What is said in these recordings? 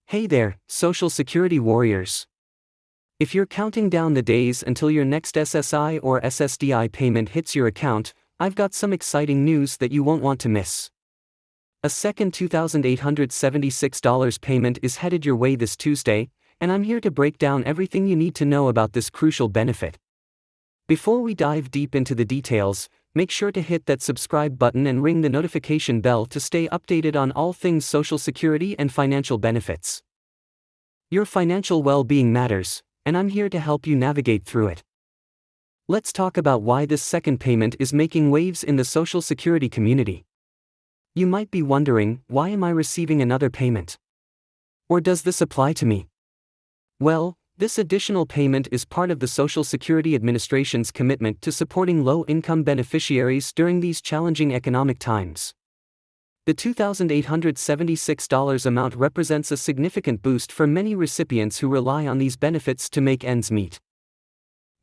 Hey there, Social Security warriors. If you're counting down the days until your next SSI or SSDI payment hits your account, I've got some exciting news that you won't want to miss. A second $2,876 payment is headed your way this Tuesday, and I'm here to break down everything you need to know about this crucial benefit. Before we dive deep into the details, make sure to hit that subscribe button and ring the notification bell to stay updated on all things Social Security and financial benefits. Your financial well-being matters, and I'm here to help you navigate through it. Let's talk about why this second payment is making waves in the Social Security community. You might be wondering, why am I receiving another payment? Or does this apply to me? Well, this additional payment is part of the Social Security Administration's commitment to supporting low-income beneficiaries during these challenging economic times. The $2,876 amount represents a significant boost for many recipients who rely on these benefits to make ends meet.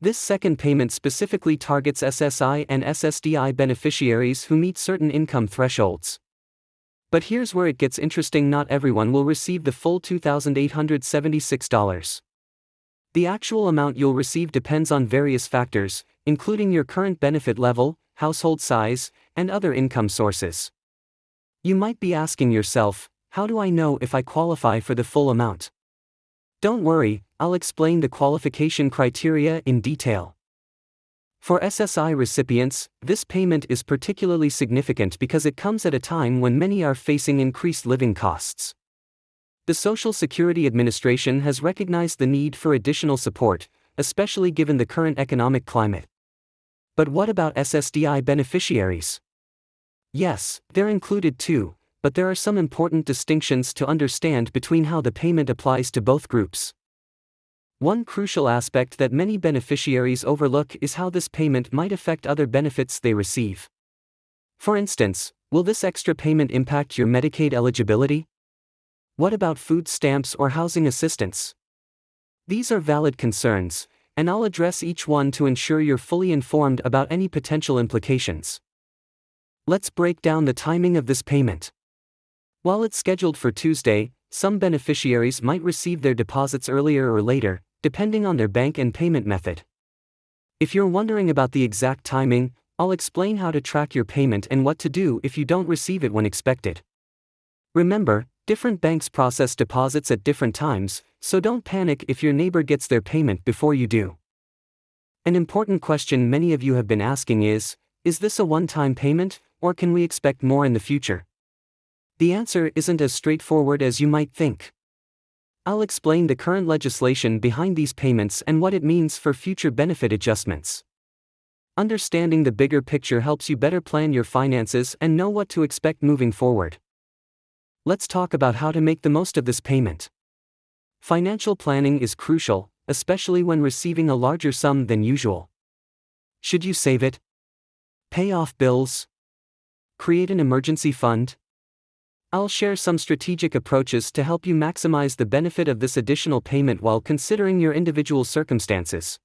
This second payment specifically targets SSI and SSDI beneficiaries who meet certain income thresholds. But here's where it gets interesting: not everyone will receive the full $2,876. The actual amount you'll receive depends on various factors, including your current benefit level, household size, and other income sources. You might be asking yourself, how do I know if I qualify for the full amount? Don't worry, I'll explain the qualification criteria in detail. For SSI recipients, this payment is particularly significant because it comes at a time when many are facing increased living costs. The Social Security Administration has recognized the need for additional support, especially given the current economic climate. But what about SSDI beneficiaries? Yes, they're included too, but there are some important distinctions to understand between how the payment applies to both groups. One crucial aspect that many beneficiaries overlook is how this payment might affect other benefits they receive. For instance, will this extra payment impact your Medicaid eligibility? What about food stamps or housing assistance? These are valid concerns, and I'll address each one to ensure you're fully informed about any potential implications. Let's break down the timing of this payment. While it's scheduled for Tuesday, some beneficiaries might receive their deposits earlier or later, depending on their bank and payment method. If you're wondering about the exact timing, I'll explain how to track your payment and what to do if you don't receive it when expected. Remember, different banks process deposits at different times, so don't panic if your neighbor gets their payment before you do. An important question many of you have been asking is this a one-time payment, or can we expect more in the future? The answer isn't as straightforward as you might think. I'll explain the current legislation behind these payments and what it means for future benefit adjustments. Understanding the bigger picture helps you better plan your finances and know what to expect moving forward. Let's talk about how to make the most of this payment. Financial planning is crucial, especially when receiving a larger sum than usual. Should you save it? Pay off bills? Create an emergency fund? I'll share some strategic approaches to help you maximize the benefit of this additional payment while considering your individual circumstances.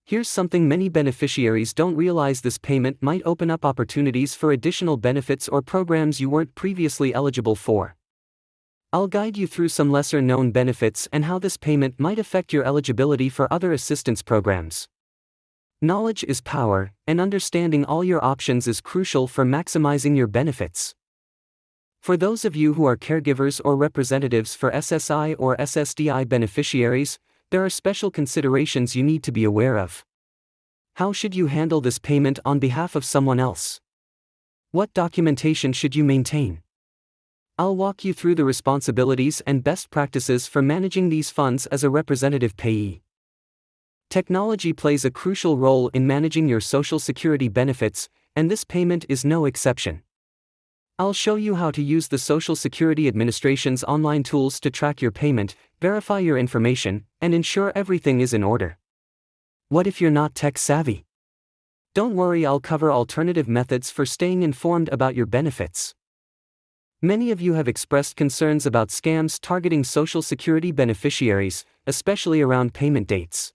Here's something many beneficiaries don't realize: this payment might open up opportunities for additional benefits or programs you weren't previously eligible for. I'll guide you through some lesser-known benefits and how this payment might affect your eligibility for other assistance programs. Knowledge is power, and understanding all your options is crucial for maximizing your benefits. For those of you who are caregivers or representatives for SSI or SSDI beneficiaries, there are special considerations you need to be aware of. How should you handle this payment on behalf of someone else? What documentation should you maintain? I'll walk you through the responsibilities and best practices for managing these funds as a representative payee. Technology plays a crucial role in managing your Social Security benefits, and this payment is no exception. I'll show you how to use the Social Security Administration's online tools to track your payment, verify your information, and ensure everything is in order. What if you're not tech-savvy? Don't worry, I'll cover alternative methods for staying informed about your benefits. Many of you have expressed concerns about scams targeting Social Security beneficiaries, especially around payment dates.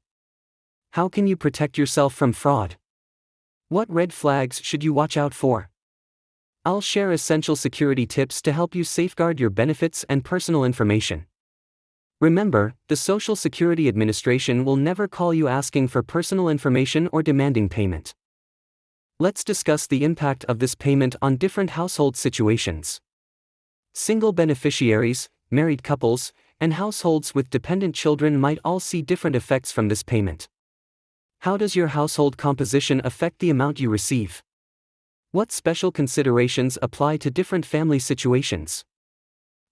How can you protect yourself from fraud? What red flags should you watch out for? I'll share essential security tips to help you safeguard your benefits and personal information. Remember, the Social Security Administration will never call you asking for personal information or demanding payment. Let's discuss the impact of this payment on different household situations. Single beneficiaries, married couples, and households with dependent children might all see different effects from this payment. How does your household composition affect the amount you receive? What special considerations apply to different family situations?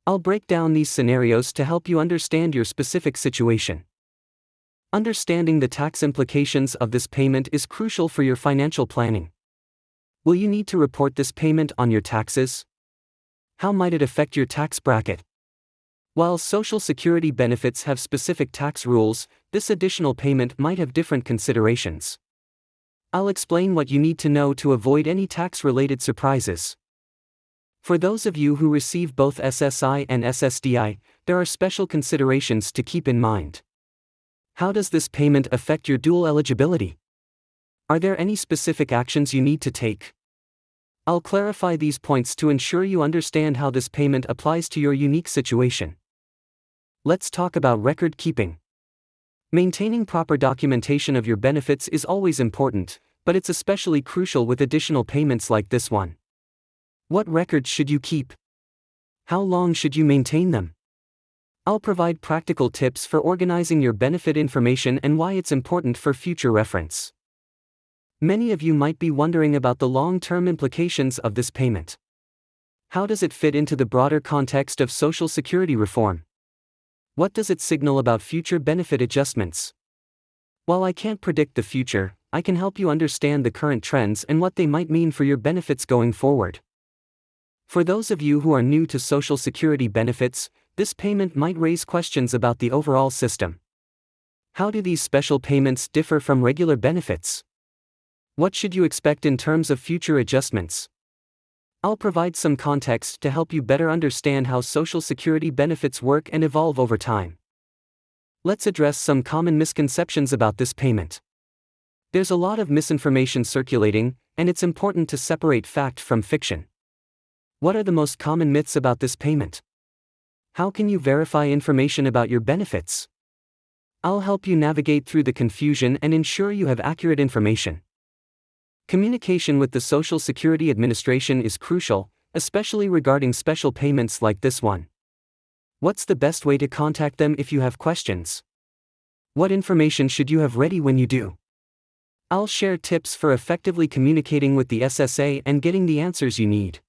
I'll break down these scenarios to help you understand your specific situation. Understanding the tax implications of this payment is crucial for your financial planning. Will you need to report this payment on your taxes? How might it affect your tax bracket? While Social Security benefits have specific tax rules, this additional payment might have different considerations. I'll explain what you need to know to avoid any tax-related surprises. For those of you who receive both SSI and SSDI, there are special considerations to keep in mind. How does this payment affect your dual eligibility? Are there any specific actions you need to take? I'll clarify these points to ensure you understand how this payment applies to your unique situation. Let's talk about record keeping. Maintaining proper documentation of your benefits is always important, but it's especially crucial with additional payments like this one. What records should you keep? How long should you maintain them? I'll provide practical tips for organizing your benefit information and why it's important for future reference. Many of you might be wondering about the long-term implications of this payment. How does it fit into the broader context of Social Security reform? What does it signal about future benefit adjustments? While I can't predict the future, I can help you understand the current trends and what they might mean for your benefits going forward. For those of you who are new to Social Security benefits, this payment might raise questions about the overall system. How do these special payments differ from regular benefits? What should you expect in terms of future adjustments? I'll provide some context to help you better understand how Social Security benefits work and evolve over time. Let's address some common misconceptions about this payment. There's a lot of misinformation circulating, and it's important to separate fact from fiction. What are the most common myths about this payment? How can you verify information about your benefits? I'll help you navigate through the confusion and ensure you have accurate information. Communication with the Social Security Administration is crucial, especially regarding special payments like this one. What's the best way to contact them if you have questions? What information should you have ready when you do? I'll share tips for effectively communicating with the SSA and getting the answers you need.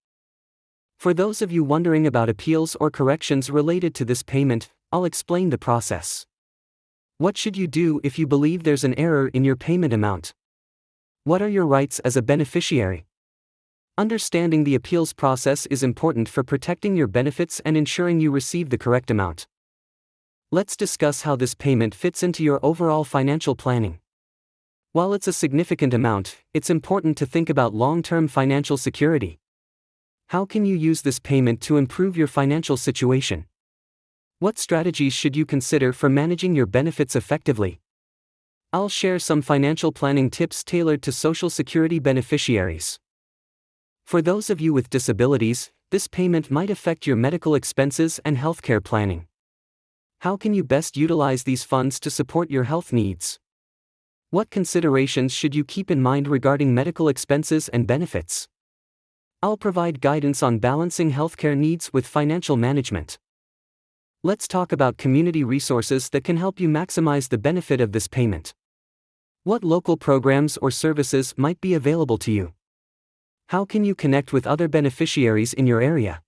For those of you wondering about appeals or corrections related to this payment, I'll explain the process. What should you do if you believe there's an error in your payment amount? What are your rights as a beneficiary? Understanding the appeals process is important for protecting your benefits and ensuring you receive the correct amount. Let's discuss how this payment fits into your overall financial planning. While it's a significant amount, it's important to think about long-term financial security. How can you use this payment to improve your financial situation? What strategies should you consider for managing your benefits effectively? I'll share some financial planning tips tailored to Social Security beneficiaries. For those of you with disabilities, this payment might affect your medical expenses and healthcare planning. How can you best utilize these funds to support your health needs? What considerations should you keep in mind regarding medical expenses and benefits? I'll provide guidance on balancing healthcare needs with financial management. Let's talk about community resources that can help you maximize the benefit of this payment. What local programs or services might be available to you? How can you connect with other beneficiaries in your area?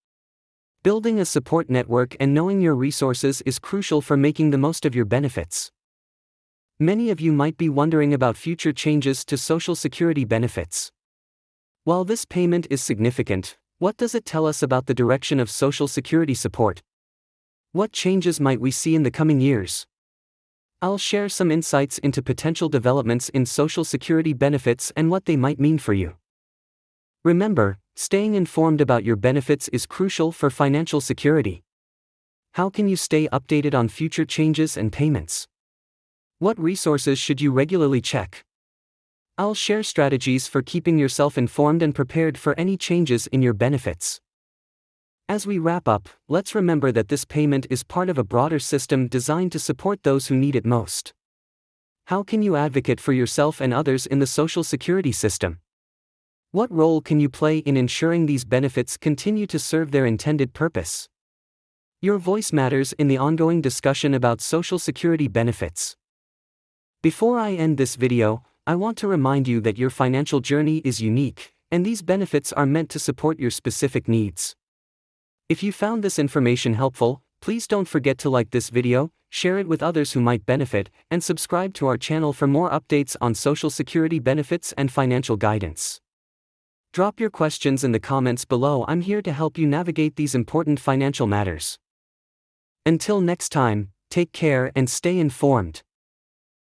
Building a support network and knowing your resources is crucial for making the most of your benefits. Many of you might be wondering about future changes to Social Security benefits. While this payment is significant, what does it tell us about the direction of Social Security support? What changes might we see in the coming years? I'll share some insights into potential developments in Social Security benefits and what they might mean for you. Remember, staying informed about your benefits is crucial for financial security. How can you stay updated on future changes and payments? What resources should you regularly check? I'll share strategies for keeping yourself informed and prepared for any changes in your benefits. As we wrap up, let's remember that this payment is part of a broader system designed to support those who need it most. How can you advocate for yourself and others in the Social Security system? What role can you play in ensuring these benefits continue to serve their intended purpose? Your voice matters in the ongoing discussion about Social Security benefits. Before I end this video, I want to remind you that your financial journey is unique, and these benefits are meant to support your specific needs. If you found this information helpful, please don't forget to like this video, share it with others who might benefit, and subscribe to our channel for more updates on Social Security benefits and financial guidance. Drop your questions in the comments below. I'm here to help you navigate these important financial matters. Until next time, take care and stay informed.